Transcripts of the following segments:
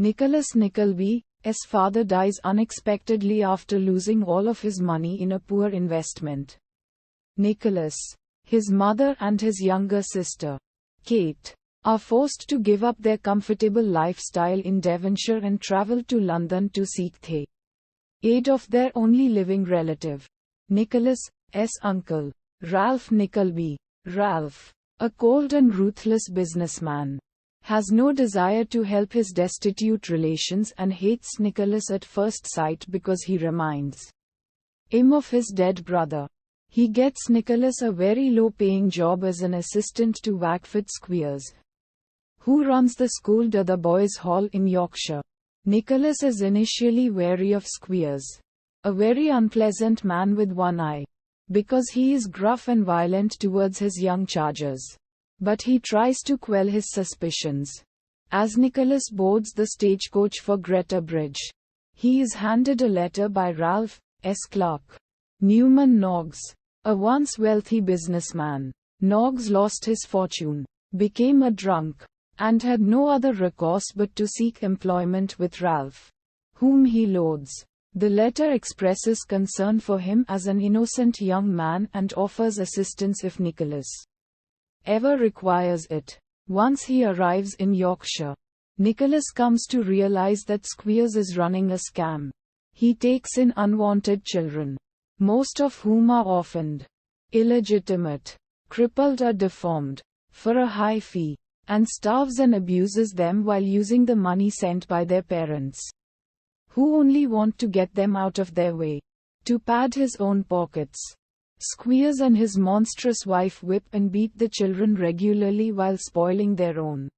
Nicholas Nickleby's father dies unexpectedly after losing all of his money in a poor investment. Nicholas, his mother and his younger sister, Kate, are forced to give up their comfortable lifestyle in Devonshire and travel to London to seek the aid of their only living relative, Nicholas's uncle, Ralph Nickleby. Ralph, a cold and ruthless businessman, has no desire to help his destitute relations and hates Nicholas at first sight because he reminds him of his dead brother. He gets Nicholas a very low-paying job as an assistant to Wackford Squeers, who runs the school Dotheboys Hall in Yorkshire. Nicholas is initially wary of Squeers, a very unpleasant man with one eye, because he is gruff and violent towards his young charges. But he tries to quell his suspicions. As Nicholas boards the stagecoach for Greta Bridge, he is handed a letter by Ralph's clerk, Newman Noggs, a once wealthy businessman. Noggs lost his fortune, became a drunk, and had no other recourse but to seek employment with Ralph, whom he loathes. The letter expresses concern for him as an innocent young man and offers assistance if Nicholas ever requires it. Once he arrives in Yorkshire, Nicholas comes to realize that Squeers is running a scam. He takes in unwanted children, most of whom are orphaned, illegitimate, crippled or deformed, for a high fee, and starves and abuses them while using the money sent by their parents, who only want to get them out of their way, to pad his own pockets. Squeers and his monstrous wife whip and beat the children regularly while spoiling their own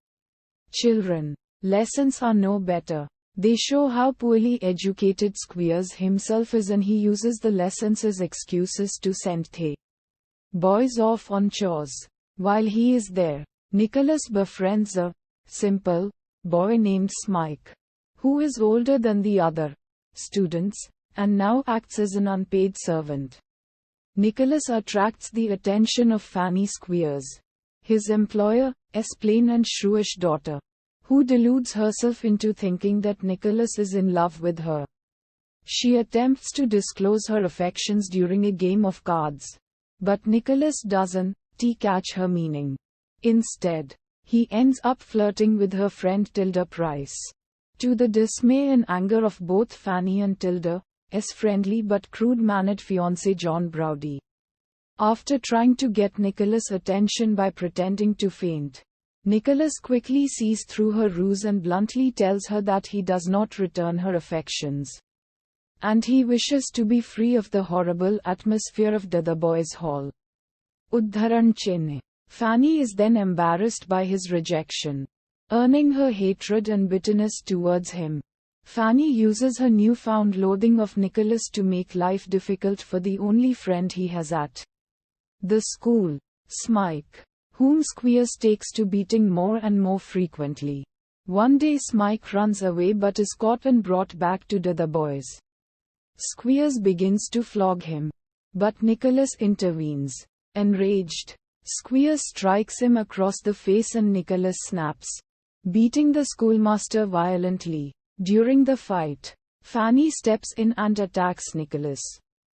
children. Lessons are no better. They show how poorly educated Squeers himself is, and he uses the lessons as excuses to send the boys off on chores. While he is there, Nicholas befriends a simple boy named Smike, who is older than the other students, and now acts as an unpaid servant. Nicholas attracts the attention of Fanny Squeers, his employer's plain and shrewish daughter, who deludes herself into thinking that Nicholas is in love with her. She attempts to disclose her affections during a game of cards, but Nicholas doesn't catch her meaning. Instead, he ends up flirting with her friend Tilda Price, to the dismay and anger of both Fanny and Tilda's friendly but crude-mannered fiancé John Browdy. After trying to get Nicholas' attention by pretending to faint, Nicholas quickly sees through her ruse and bluntly tells her that he does not return her affections, and he wishes to be free of the horrible atmosphere of Dotheboys Hall. Udharan Chinh. Fanny is then embarrassed by his rejection, earning her hatred and bitterness towards him. Fanny uses her newfound loathing of Nicholas to make life difficult for the only friend he has at the school, Smike, whom Squeers takes to beating more and more frequently. One day Smike runs away but is caught and brought back to Dotheboys. Squeers begins to flog him, but Nicholas intervenes. Enraged, Squeers strikes him across the face and Nicholas snaps, beating the schoolmaster violently. During the fight, Fanny steps in and attacks Nicholas,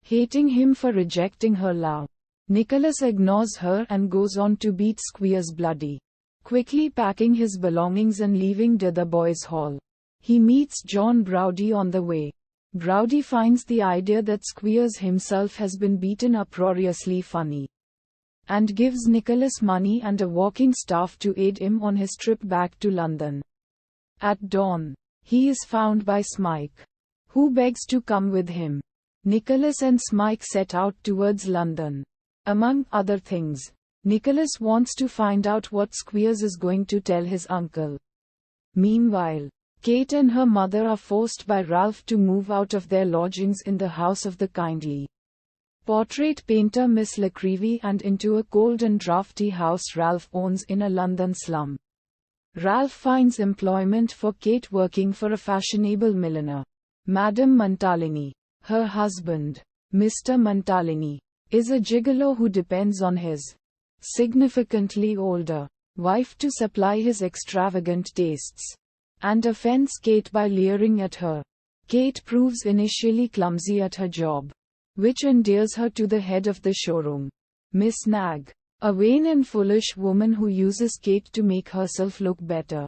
hating him for rejecting her love. Nicholas ignores her and goes on to beat Squeers bloody, quickly packing his belongings and leaving Dotheboys Hall. He meets John Browdy on the way. Browdy finds the idea that Squeers himself has been beaten uproariously funny, and gives Nicholas money and a walking staff to aid him on his trip back to London. At dawn, he is found by Smike, who begs to come with him. Nicholas and Smike set out towards London. Among other things, Nicholas wants to find out what Squeers is going to tell his uncle. Meanwhile, Kate and her mother are forced by Ralph to move out of their lodgings in the house of the kindly portrait painter Miss Nickleby and into a cold and draughty house Ralph owns in a London slum. Ralph finds employment for Kate working for a fashionable milliner, Madame Montalini. Her husband, Mr. Montalini, is a gigolo who depends on his significantly older wife to supply his extravagant tastes. and offends Kate by leering at her. Kate proves initially clumsy at her job, which endears her to the head of the showroom, Miss Nag, a vain and foolish woman who uses Kate to make herself look better.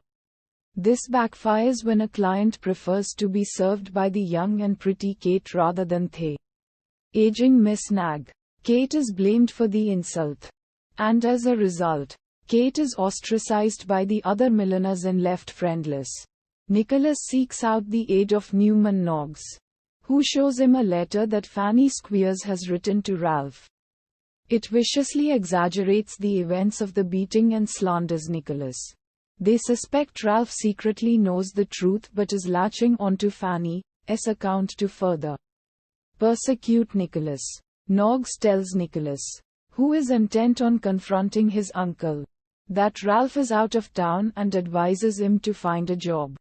This backfires when a client prefers to be served by the young and pretty Kate rather than the aging Miss Nag. Kate is blamed for the insult, and as a result, Kate is ostracized by the other milliners and left friendless. Nicholas seeks out the aid of Newman Noggs, who shows him a letter that Fanny Squeers has written to Ralph. It viciously exaggerates the events of the beating and slanders Nicholas. They suspect Ralph secretly knows the truth but is latching onto Fanny's account to further persecute Nicholas. Noggs tells Nicholas, who is intent on confronting his uncle, that Ralph is out of town and advises him to find a job.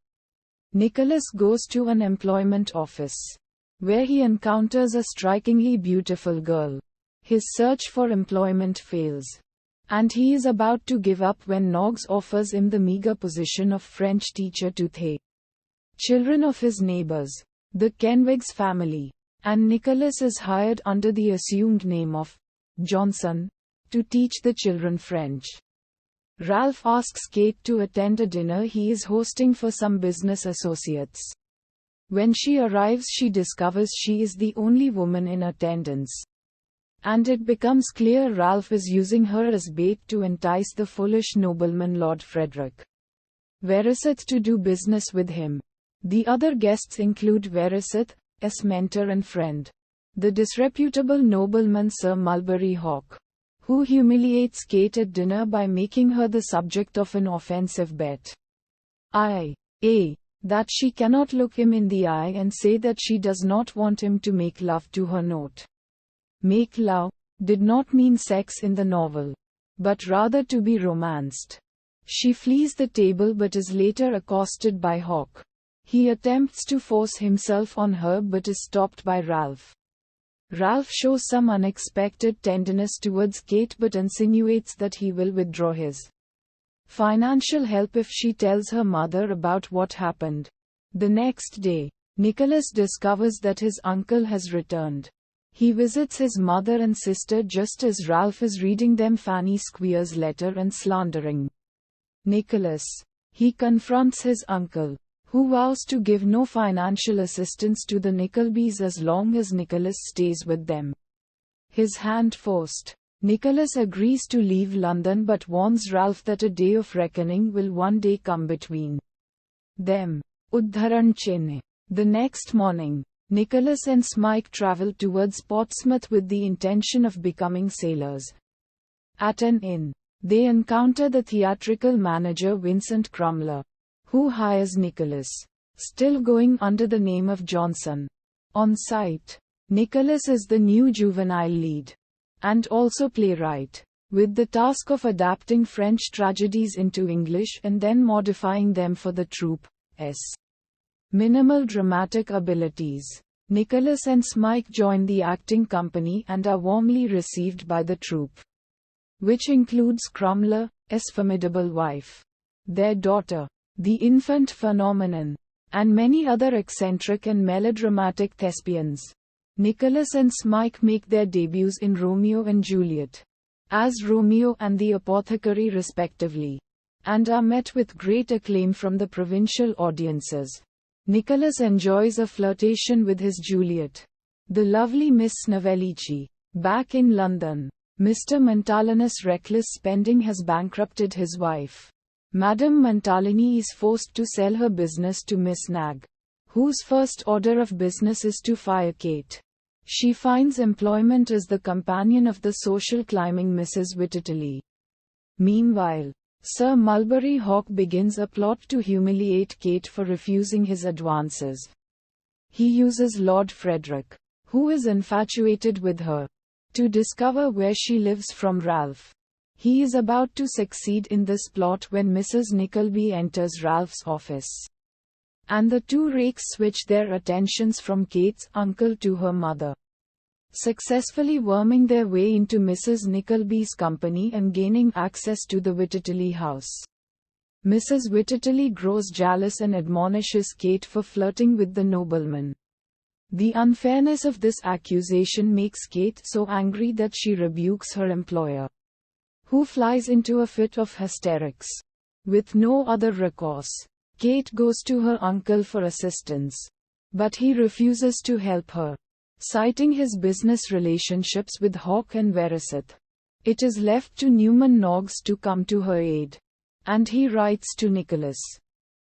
Nicholas goes to an employment office, where he encounters a strikingly beautiful girl. His search for employment fails, and he is about to give up when Noggs offers him the meager position of French teacher to the children of his neighbors, the Kenwigs family, and Nicholas is hired under the assumed name of Johnson to teach the children French. Ralph asks Kate to attend a dinner he is hosting for some business associates. When she arrives, she discovers she is the only woman in attendance, and it becomes clear Ralph is using her as bait to entice the foolish nobleman Lord Frederick Veriseth to do business with him. The other guests include Veriseth's mentor and friend, the disreputable nobleman Sir Mulberry Hawk, who humiliates Kate at dinner by making her the subject of an offensive bet. That she cannot look him in the eye and say that she does not want him to make love to her. Note: make love did not mean sex in the novel, but rather to be romanced. She flees the table but is later accosted by Hawk. He attempts to force himself on her but is stopped by Ralph. Ralph shows some unexpected tenderness towards Kate but insinuates that he will withdraw his financial help if she tells her mother about what happened. The next day, Nicholas discovers that his uncle has returned. He visits his mother and sister just as Ralph is reading them Fanny Squeers' letter and slandering Nicholas. He confronts his uncle, who vows to give no financial assistance to the Nicklebys as long as Nicholas stays with them. His hand forced, Nicholas agrees to leave London but warns Ralph that a day of reckoning will one day come between them. Udharan Chenne. The next morning, Nicholas and Smike travel towards Portsmouth with the intention of becoming sailors. At an inn, they encounter the theatrical manager Vincent Crumler, who hires Nicholas, still going under the name of Johnson. On site, Nicholas is the new juvenile lead, and also playwright, with the task of adapting French tragedies into English and then modifying them for the troupe's minimal dramatic abilities. Nicholas and Smike join the acting company and are warmly received by the troupe, which includes Crumler's formidable wife, their daughter, the infant phenomenon, and many other eccentric and melodramatic thespians. Nicholas and Smike make their debuts in Romeo and Juliet, as Romeo and the apothecary respectively, and are met with great acclaim from the provincial audiences. Nicholas enjoys a flirtation with his Juliet, the lovely Miss Snovellicci. Back in London, Mr. Montalini's reckless spending has bankrupted his wife. Madame Montalini is forced to sell her business to Miss Nag, whose first order of business is to fire Kate. She finds employment as the companion of the social climbing Mrs. Wititterly. Meanwhile, Sir Mulberry Hawk begins a plot to humiliate Kate for refusing his advances. He uses Lord Frederick, who is infatuated with her, to discover where she lives from Ralph. He is about to succeed in this plot when Mrs. Nickleby enters Ralph's office, and the two rakes switch their attentions from Kate's uncle to her mother, successfully worming their way into Mrs. Nickleby's company and gaining access to the Wititterly house. Mrs. Wititterly grows jealous and admonishes Kate for flirting with the nobleman. The unfairness of this accusation makes Kate so angry that she rebukes her employer, who flies into a fit of hysterics. With no other recourse, Kate goes to her uncle for assistance, but he refuses to help her, citing his business relationships with Hawke and Veraseth. It is left to Newman Noggs to come to her aid, and he writes to Nicholas,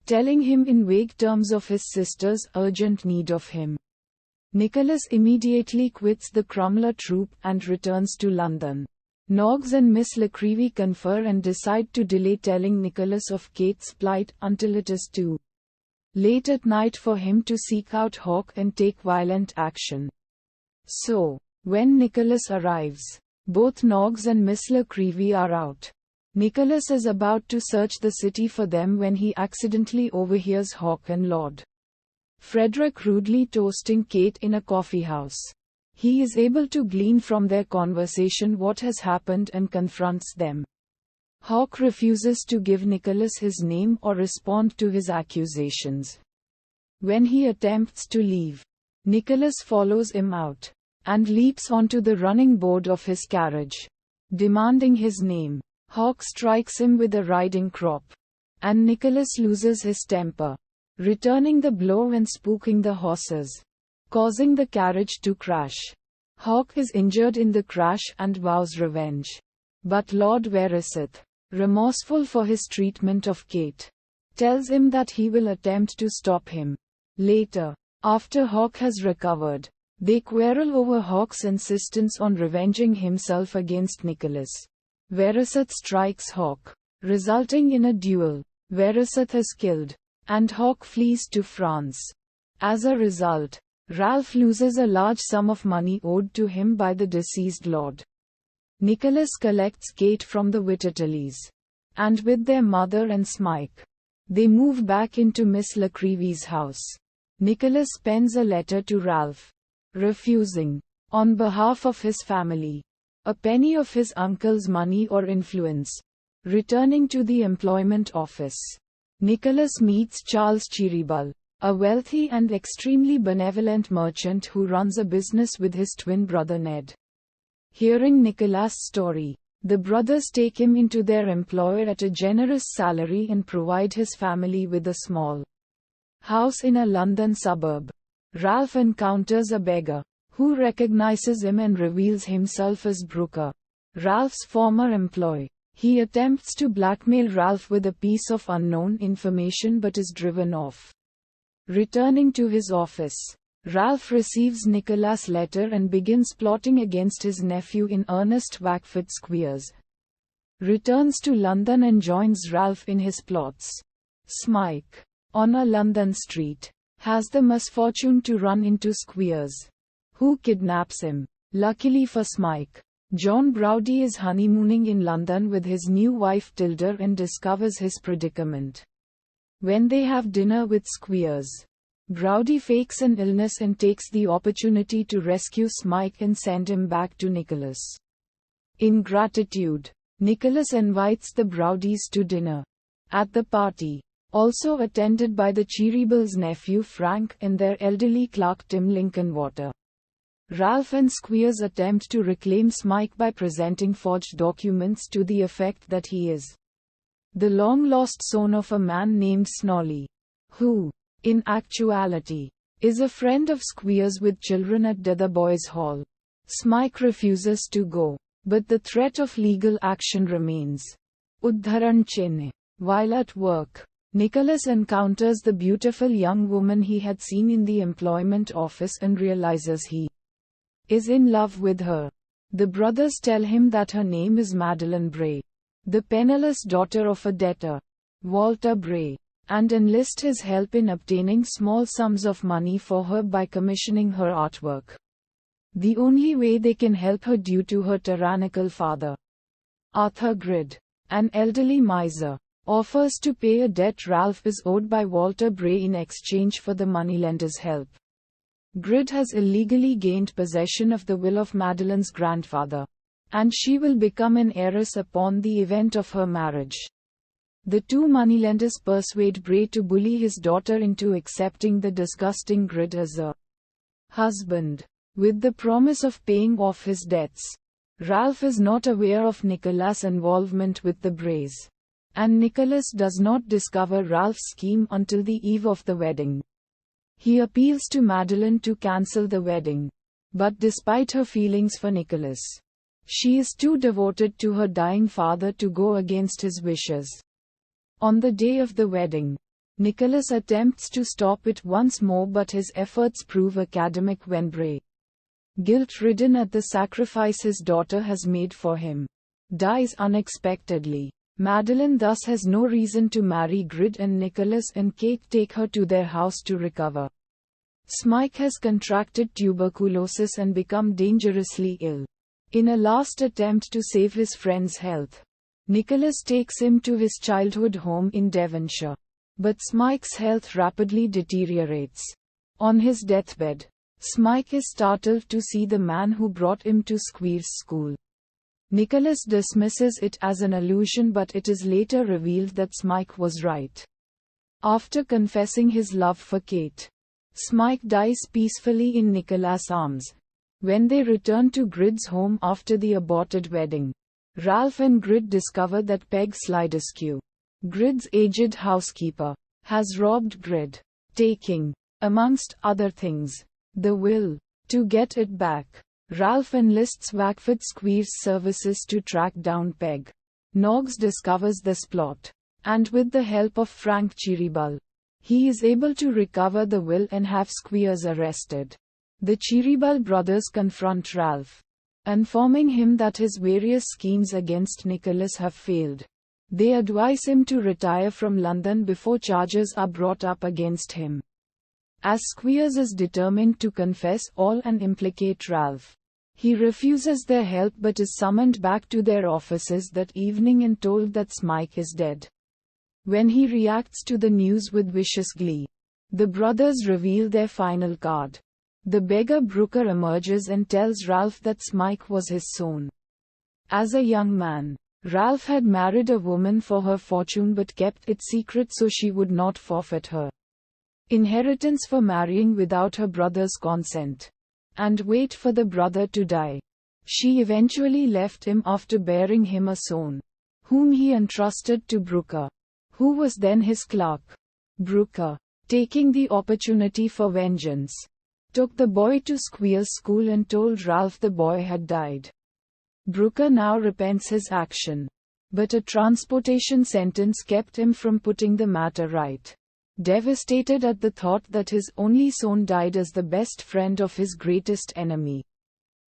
telling him in vague terms of his sister's urgent need of him. Nicholas immediately quits the Crumlin troupe and returns to London. Noggs and Miss Nickleby confer and decide to delay telling Nicholas of Kate's plight until it is too late at night for him to seek out Hawke and take violent action. So, when Nicholas arrives, both Noggs and Miss Nickleby are out. Nicholas is about to search the city for them when he accidentally overhears Hawke and Lord Frederick rudely toasting Kate in a coffee-house. He is able to glean from their conversation what has happened and confronts them. Hawke refuses to give Nicholas his name or respond to his accusations. When he attempts to leave, Nicholas follows him out, and leaps onto the running board of his carriage, demanding his name. Hawke strikes him with a riding crop, and Nicholas loses his temper, returning the blow and spooking the horses, causing the carriage to crash. Hawke is injured in the crash and vows revenge. But Lord Veraseth, remorseful for his treatment of Kate, tells him that he will attempt to stop him. Later, after Hawke has recovered, they quarrel over Hawke's insistence on revenging himself against Nicholas. Veraseth strikes Hawke, resulting in a duel. Veraseth is killed, and Hawke flees to France. As a result, Ralph loses a large sum of money owed to him by the deceased lord. Nicholas collects Kate from the Wititterlys, and with their mother and Smike, they move back into Miss Nickleby's house. Nicholas pens a letter to Ralph, refusing, on behalf of his family, a penny of his uncle's money or influence. Returning to the employment office, Nicholas meets Charles Cheeryble, a wealthy and extremely benevolent merchant who runs a business with his twin brother Ned. Hearing Nicholas' story, the brothers take him into their employ at a generous salary and provide his family with a small house in a London suburb. Ralph encounters a beggar, who recognizes him and reveals himself as Brooker, Ralph's former employee. He attempts to blackmail Ralph with a piece of unknown information but is driven off. Returning to his office, Ralph receives Nicholas' letter and begins plotting against his nephew in earnest. Wackford Squeers returns to London and joins Ralph in his plots. Smike, on a London street, has the misfortune to run into Squeers, who kidnaps him. Luckily for Smike, John Browdy is honeymooning in London with his new wife Tilda and discovers his predicament. When they have dinner with Squeers, Browdy fakes an illness and takes the opportunity to rescue Smike and send him back to Nicholas. In gratitude, Nicholas invites the Browdys to dinner. At the party, also attended by the Cheerybles' nephew Frank and their elderly clerk Tim Lincolnwater, Ralph and Squeers attempt to reclaim Smike by presenting forged documents to the effect that he is the long-lost son of a man named Snolly, who, in actuality, is a friend of Squeers with children at Dotheboys Hall. Smike refuses to go, but the threat of legal action remains. Udharan Chenne. While at work, Nicholas encounters the beautiful young woman he had seen in the employment office and realizes he is in love with her. The brothers tell him that her name is Madeline Bray, the penniless daughter of a debtor, Walter Bray, and enlist his help in obtaining small sums of money for her by commissioning her artwork. The only way they can help her due to her tyrannical father. Arthur Grid, an elderly miser, offers to pay a debt Ralph is owed by Walter Bray in exchange for the moneylender's help. Grid has illegally gained possession of the will of Madeline's grandfather, and she will become an heiress upon the event of her marriage. The two moneylenders persuade Bray to bully his daughter into accepting the disgusting Grid as a husband, with the promise of paying off his debts. Ralph is not aware of Nicholas' involvement with the Brays, and Nicholas does not discover Ralph's scheme until the eve of the wedding. He appeals to Madeline to cancel the wedding, but despite her feelings for Nicholas, she is too devoted to her dying father to go against his wishes. On the day of the wedding, Nicholas attempts to stop it once more, but his efforts prove academic when Bray, guilt-ridden at the sacrifice his daughter has made for him, dies unexpectedly. Madeline thus has no reason to marry Grid, and Nicholas and Kate take her to their house to recover. Smike has contracted tuberculosis and become dangerously ill. In a last attempt to save his friend's health, Nicholas takes him to his childhood home in Devonshire. But Smike's health rapidly deteriorates. On his deathbed, Smike is startled to see the man who brought him to Squeer's school. Nicholas dismisses it as an illusion, but it is later revealed that Smike was right. After confessing his love for Kate, Smike dies peacefully in Nicholas' arms. When they return to Grid's home after the aborted wedding, Ralph and Grid discover that Peg Slideskew, Grid's aged housekeeper, has robbed Grid, taking, amongst other things, the will. To get it back, Ralph enlists Wackford Squeer's services to track down Peg. Noggs discovers this plot, and with the help of Frank Cheeryble, he is able to recover the will and have Squeers arrested. The Cheeryble brothers confront Ralph, informing him that his various schemes against Nicholas have failed. They advise him to retire from London before charges are brought up against him. As Squeers is determined to confess all and implicate Ralph, he refuses their help but is summoned back to their offices that evening and told that Smike is dead. When he reacts to the news with vicious glee, the brothers reveal their final card. The beggar Brooker emerges and tells Ralph that Smike was his son. As a young man, Ralph had married a woman for her fortune but kept it secret so she would not forfeit her inheritance for marrying without her brother's consent, and wait for the brother to die. She eventually left him after bearing him a son, whom he entrusted to Brooker, who was then his clerk. Brooker, taking the opportunity for vengeance, took the boy to Squeer's school and told Ralph the boy had died. Brooker now repents his action, but a transportation sentence kept him from putting the matter right. Devastated at the thought that his only son died as the best friend of his greatest enemy,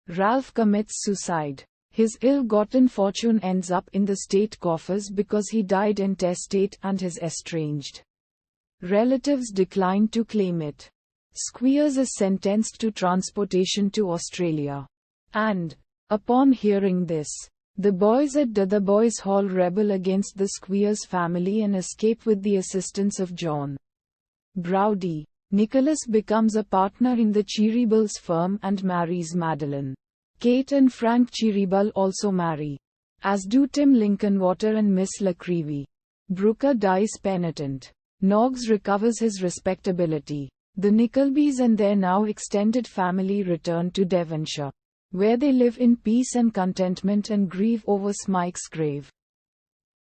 Ralph commits suicide. His ill-gotten fortune ends up in the state coffers because he died intestate and his estranged relatives declined to claim it. Squeers is sentenced to transportation to Australia. And, upon hearing this, the boys at the Boys' Hall rebel against the Squeers family and escape with the assistance of John Browdy. Nicholas becomes a partner in the Cheerybles firm and marries Madeline. Kate and Frank Cheeryble also marry, as do Tim Lincolnwater and Miss Nickleby. Brooker dies penitent. Noggs recovers his respectability. The Nicklebys and their now extended family return to Devonshire, where they live in peace and contentment and grieve over Smike's grave.